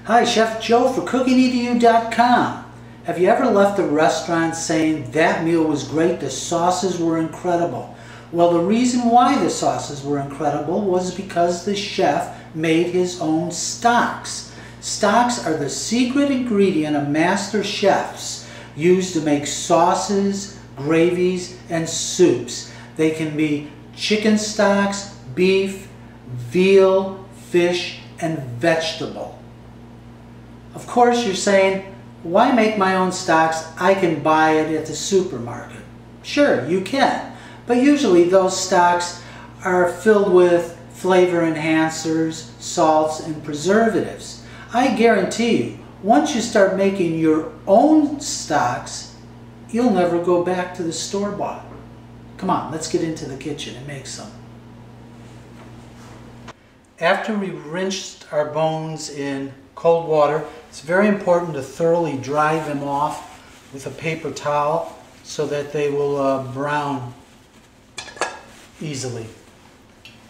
Hi, Chef Joe for CookingEdu.com. Have you ever left a restaurant saying that meal was great, the sauces were incredible? Well, the reason why the sauces were incredible was because the chef made his own stocks. Stocks are the secret ingredient of master chefs use to make sauces, gravies, and soups. They can be chicken stocks, beef, veal, fish, and vegetable. Of course, you're saying, why make my own stocks? I can buy it at the supermarket. Sure, you can. But usually those stocks are filled with flavor enhancers, salts, and preservatives. I guarantee you, once you start making your own stocks, you'll never go back to the store-bought. Come on, let's get into the kitchen and make some. After we rinsed our bones in cold water, it's very important to thoroughly dry them off with a paper towel so that they will brown easily.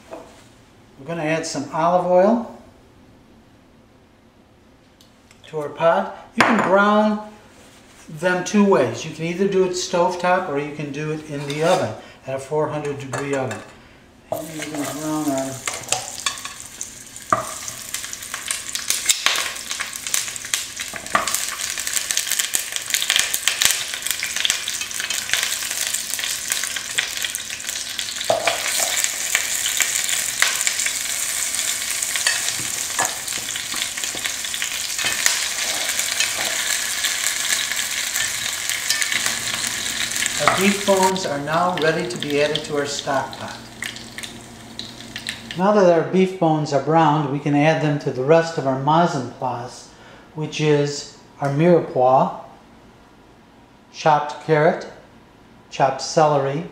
We're going to add some olive oil to our pot. You can brown them two ways. You can either do it stovetop or you can do it in the oven at a 400-degree oven. And we're going to brown our Our beef bones are now ready to be added to our stock pot. Now that our beef bones are browned, we can add them to the rest of our mise en place, which is our mirepoix, chopped carrot, chopped celery,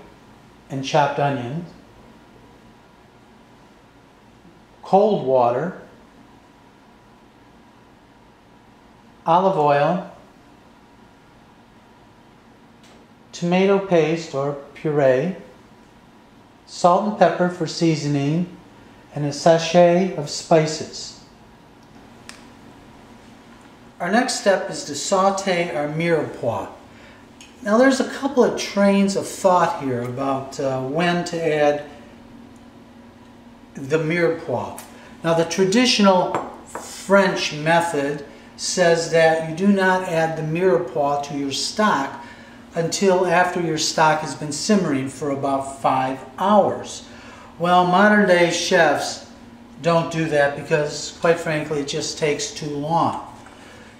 and chopped onion, cold water, olive oil, tomato paste or puree, salt and pepper for seasoning, and a sachet of spices. Our next step is to saute our mirepoix. Now there's a couple of trains of thought here about when to add the mirepoix. Now the traditional French method says that you do not add the mirepoix to your stock until after your stock has been simmering for about 5 hours. Well, modern day chefs don't do that because, quite frankly, it just takes too long.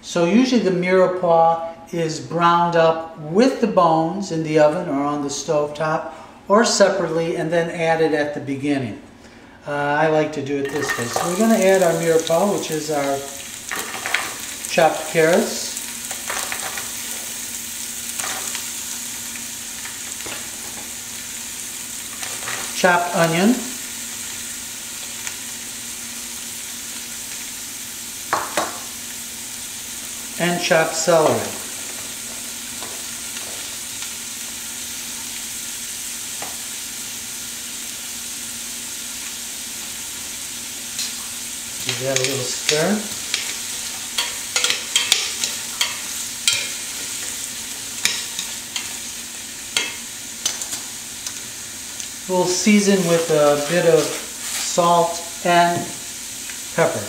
So usually the mirepoix is browned up with the bones in the oven or on the stovetop or separately and then added at the beginning. I like to do it this way. So we're going to add our mirepoix, which is our chopped carrots, chopped onion, and chopped celery. Give that a little stir. We'll season with a bit of salt and pepper.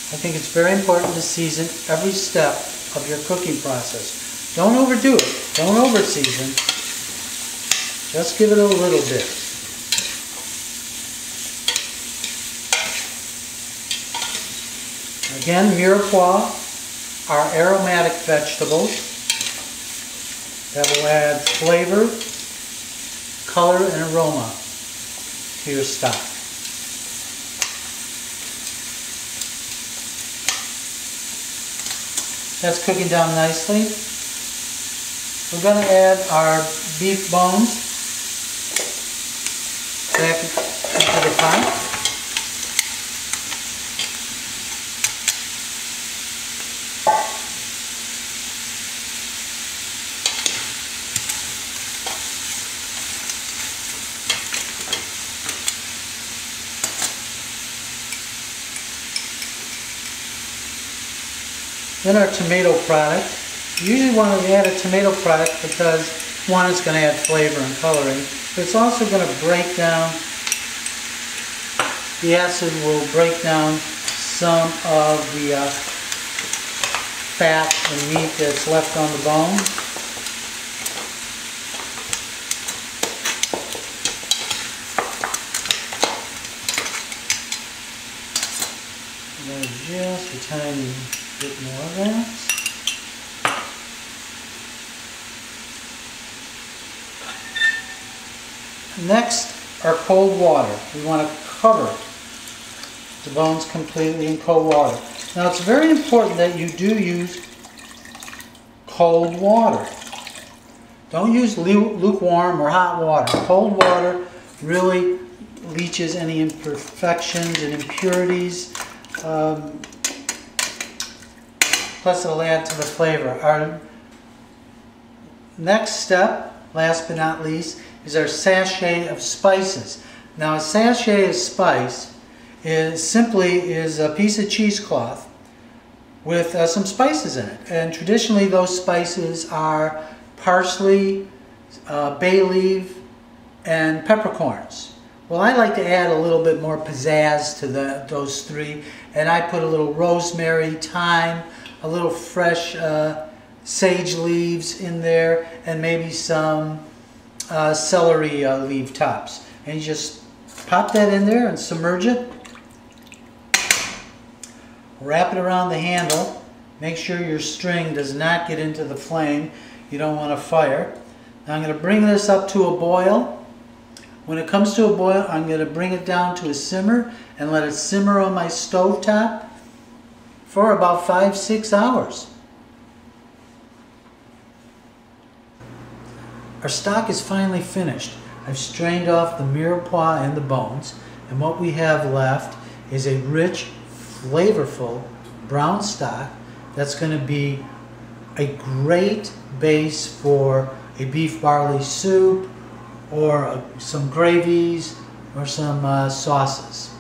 I think it's very important to season every step of your cooking process. Don't overdo it. Don't over-season. Just give it a little bit. Again, mirepoix are aromatic vegetables that will add flavor, color, and aroma to your stock. That's cooking down nicely. We're going to add our beef bones back into the pot. Then our tomato product. You usually want to add a tomato product because one, it's going to add flavor and coloring, but it's also going to break down, the acid will break down some of the fat and meat that's left on the bone. Just a tiny bit more of that. Next, our cold water. We want to cover the bones completely in cold water. Now it's very important that you do use cold water. Don't use lukewarm or hot water. Cold water really leaches any imperfections and impurities. Plus it'll add to the flavor. Our next step, last but not least, is our sachet of spices. Now a sachet of spice is simply a piece of cheesecloth with some spices in it. And traditionally those spices are parsley, bay leaf, and peppercorns. Well, I like to add a little bit more pizzazz to those three, and I put a little rosemary, thyme, a little fresh sage leaves in there, and maybe some celery leaf tops. And you just pop that in there and submerge it. Wrap it around the handle. Make sure your string does not get into the flame. You don't want to fire. Now I'm going to bring this up to a boil. When it comes to a boil, I'm going to bring it down to a simmer and let it simmer on my stove top for about 5-6 hours. Our stock is finally finished. I've strained off the mirepoix and the bones, and what we have left is a rich, flavorful brown stock that's going to be a great base for a beef barley soup or some gravies or some sauces.